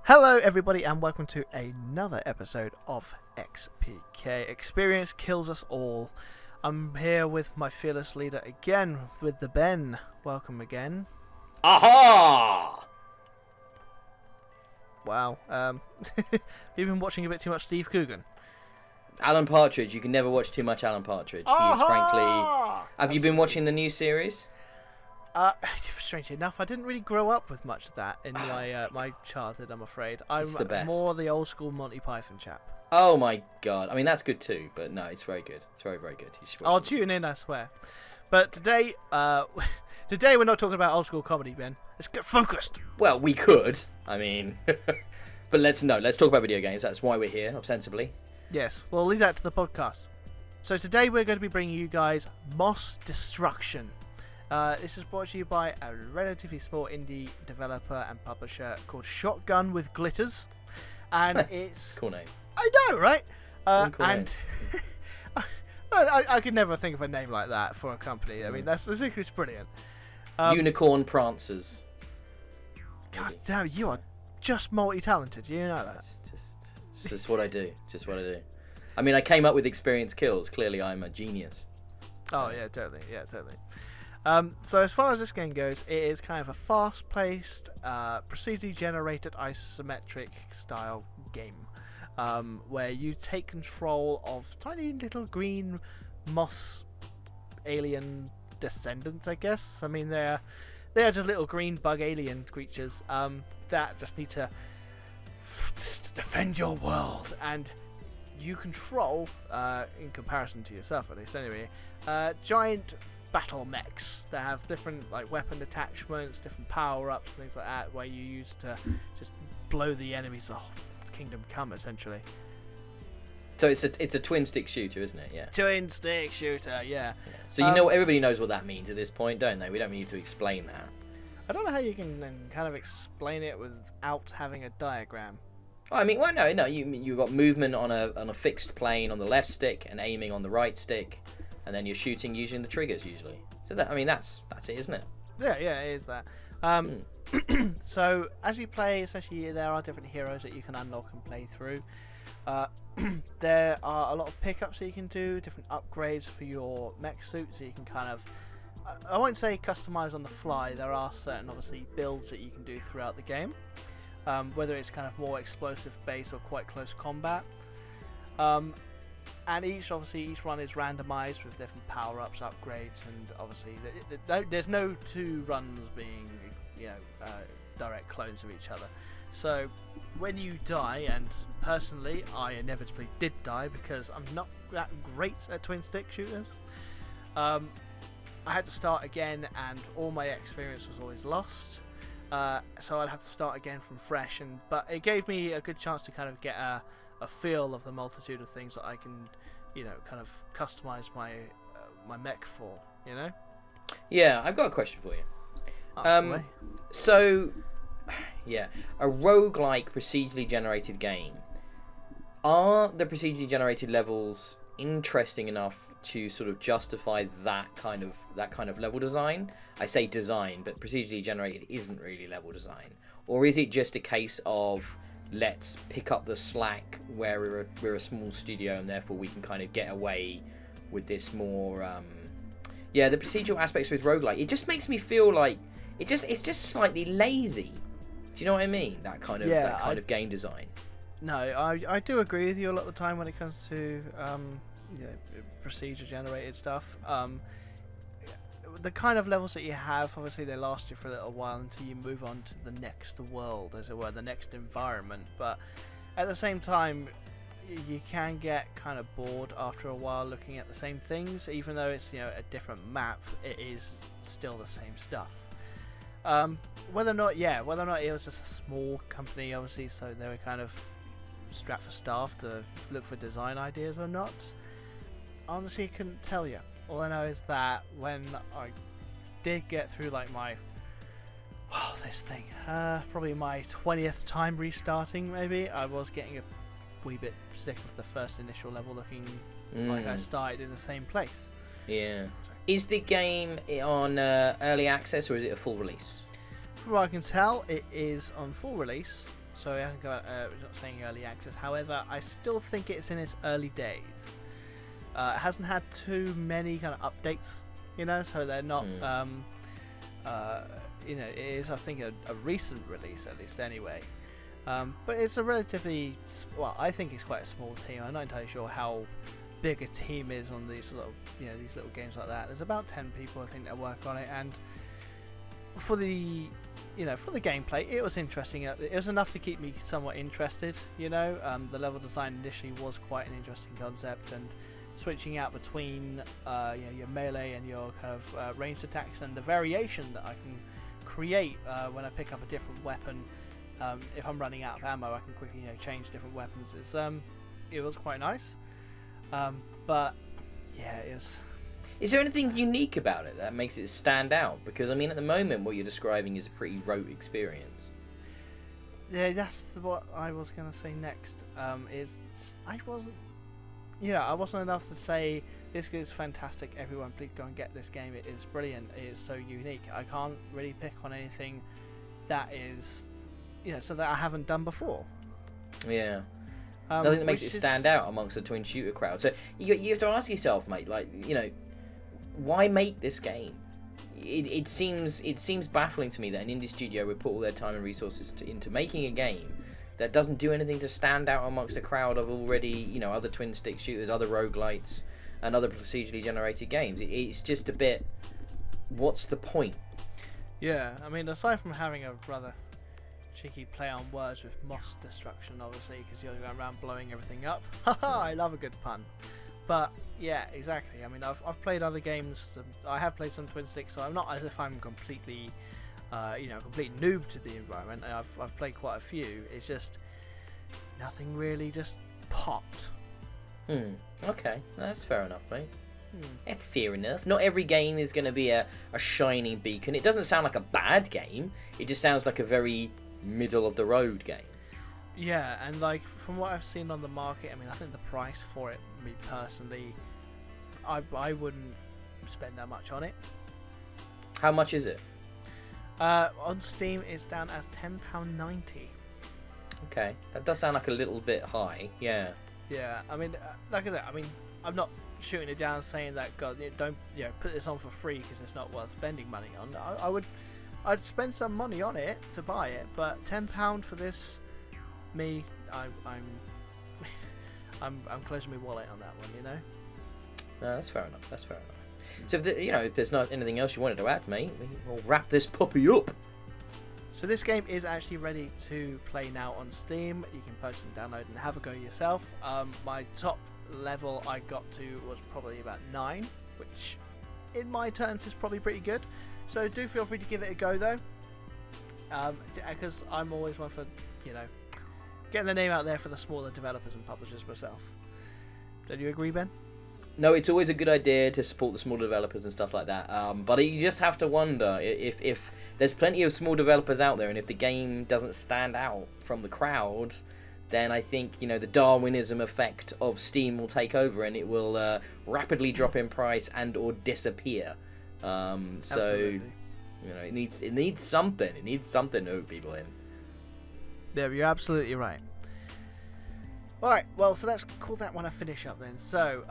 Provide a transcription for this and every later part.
Hello everybody and welcome to another episode of XPK. Experience kills us all. I'm here with my fearless leader again, with the Ben. Welcome again. Aha! Wow. You've been watching a bit too much Steve Coogan. Alan Partridge. You can never watch too much Alan Partridge. Aha! He is frankly... Have you been watching the new series? Strangely enough, I didn't really grow up with much of that in my childhood, I'm afraid. I'm the best. more the old school Monty Python chap. Oh my god. I mean, that's good too, but no, it's very good. It's very, very good. You should watch I'll it. tune in, I swear. But today we're not talking about old school comedy, Ben. Let's get focused. Well, we could. I mean... but let's talk about video games. That's why we're here, ostensibly. Yes, we'll leave that to the podcast. So today we're going to be bringing you guys Moss Destruction. This is brought to you by a relatively small indie developer and publisher called Shotgun with Glitters, and it's Cool name. I know, right? Cool and I could never think of a name like that for a company. I mean, that's it's brilliant. Unicorn Prancers. God damn, you are just multi-talented. You know that. It's just what I do. Just what I do. I mean, I came up with experience kills. Clearly, I'm a genius. Oh yeah, totally. Yeah, totally. So as far as this game goes, it is kind of a fast-paced, procedurally generated isometric style game, where you take control of tiny little green moss alien descendants, I guess. I mean, they're just little green bug alien creatures that just need to defend your world, and you control, in comparison to yourself at least anyway, giant battle mechs that have different weapon attachments, different power-ups, things like that, where you use to just blow the enemies off Kingdom Come, essentially. So it's a twin stick shooter, isn't it? Yeah. Twin stick shooter, yeah. So you know, everybody knows what that means at this point, don't they? We don't need to explain that. I don't know how you can then kind of explain it without having a diagram. I mean, well, no. You've got movement on a fixed plane on the left stick and aiming on the right stick. And then you're shooting using the triggers usually. So that's it, isn't it? Yeah, it is that. So as you play, essentially there are different heroes that you can unlock and play through. There are a lot of pickups that you can do, different upgrades for your mech suit, so you can kind of, I won't say customize on the fly. There are certain obviously builds that you can do throughout the game, whether it's kind of more explosive based or quite close combat. And each run is randomized with different power-ups, upgrades, and obviously there's no two runs being, direct clones of each other. So when you die, and personally I inevitably did die because I'm not that great at twin stick shooters, I had to start again, and all my experience was always lost. So I'd have to start again from fresh, but it gave me a good chance to kind of get a feel of the multitude of things that I can, kind of customize my mech for, Yeah, I've got a question for you. Absolutely. So, yeah, a roguelike procedurally generated game. Are the procedurally generated levels interesting enough to sort of justify that kind of level design? I say design, but procedurally generated isn't really level design. Or is it just a case of let's pick up the slack where we're a small studio and therefore we can kind of get away with this more the procedural aspects with roguelike, it just makes me feel like it's just slightly lazy. Do you know what I mean? That kind of game design. No, I do agree with you a lot of the time when it comes to procedure generated stuff. The kind of levels that you have, obviously they last you for a little while until you move on to the next world, as it were, the next environment, but at the same time you can get kind of bored after a while looking at the same things. Even though it's a different map, it is still the same stuff. Whether or not it was just a small company, obviously, so they were kind of strapped for staff to look for design ideas or not, honestly I couldn't tell you. All I know is that when I did get through probably my 20th time restarting, maybe, I was getting a wee bit sick of the first initial level looking like I started in the same place. Yeah. Is the game on early access or is it a full release? From what I can tell, it is on full release, so it hasn't got, not saying early access. However, I still think it's in its early days. It hasn't had too many kind of updates, you know, so they're not, you know, it is, I think, a recent release, at least anyway. But it's a relatively, well, I think it's quite a small team. I'm not entirely sure how big a team is on these sort of, you know, these little games like that. There's about 10 people, I think, that work on it, and for the, you know, for the gameplay, it was interesting. It was enough to keep me somewhat interested, you know. The level design initially was quite an interesting concept, and switching out between you know, your melee and your kind of ranged attacks, and the variation that I can create when I pick up a different weapon. If I'm running out of ammo, I can quickly, you know, change different weapons. It was quite nice, but yeah, it was. Is there anything unique about it that makes it stand out? Because I mean, at the moment, what you're describing is a pretty rote experience. Yeah, that's what I was gonna say next. Is just, I wasn't. Yeah, I wasn't enough to say this is fantastic. Everyone, please go and get this game. It is brilliant. It is so unique. I can't really pick on anything that is, you know, so that I haven't done before. Yeah. Nothing that makes it stand out amongst the twin shooter crowd. So you have to ask yourself, mate, like, you know, why make this game? It seems baffling to me that an indie studio would put all their time and resources into making a game that doesn't do anything to stand out amongst a crowd of already, you know, other twin stick shooters, other roguelites, and other procedurally generated games. It's just a bit, what's the point? Yeah, I mean, aside from having a rather cheeky play on words with moss destruction, obviously, because you're going around blowing everything up. Haha, I love a good pun. But yeah, exactly. I mean, I've played other games. I have played some twin sticks, so I'm not as if I'm completely, you know, complete noob to the environment. And I've played quite a few. It's just nothing really just popped. Okay, that's fair enough, mate. That's fair enough. Not every game is going to be a shining beacon. It doesn't sound like a bad game. It just sounds like a very middle of the road game. Yeah, and like from what I've seen on the market, I mean, I think the price for it, me personally, I wouldn't spend that much on it. How much is it? On Steam, it's down as £10.90. Okay, that does sound like a little bit high. Yeah. Yeah, I mean, like I said, I mean, I'm not shooting it down saying that, God, don't, you know, put this on for free because it's not worth spending money on. I'd spend some money on it to buy it, but £10 for this, I'm closing my wallet on that one, you know. No, that's fair enough. That's fair enough. So if there's not anything else you wanted to add, mate, we'll wrap this puppy up. So this game is actually ready to play now on Steam. You can purchase and download and have a go yourself. My top level I got to was probably about 9, which in my terms is probably pretty good. So do feel free to give it a go though, because I'm always one for, you know, getting the name out there for the smaller developers and publishers myself. Don't you agree, Ben? No, it's always a good idea to support the small developers and stuff like that. But you just have to wonder if there's plenty of small developers out there, and if the game doesn't stand out from the crowd, then I think, you know, the Darwinism effect of Steam will take over, and it will rapidly drop in price and or disappear. Absolutely. You know, it needs something. It needs something to hook people in. Yeah, you're absolutely right. Alright, well, so let's call that one a finish up then. So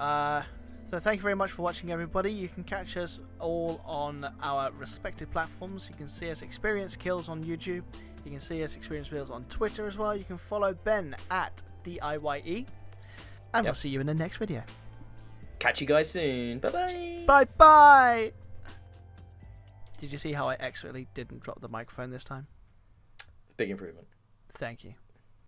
thank you very much for watching, everybody. You can catch us all on our respective platforms. You can see us Experience Kills on YouTube. You can see us Experience Kills on Twitter as well. You can follow Ben at DIYE. And we'll see you in the next video. Catch you guys soon. Bye-bye. Bye-bye. Did you see how I expertly didn't drop the microphone this time? Big improvement. Thank you.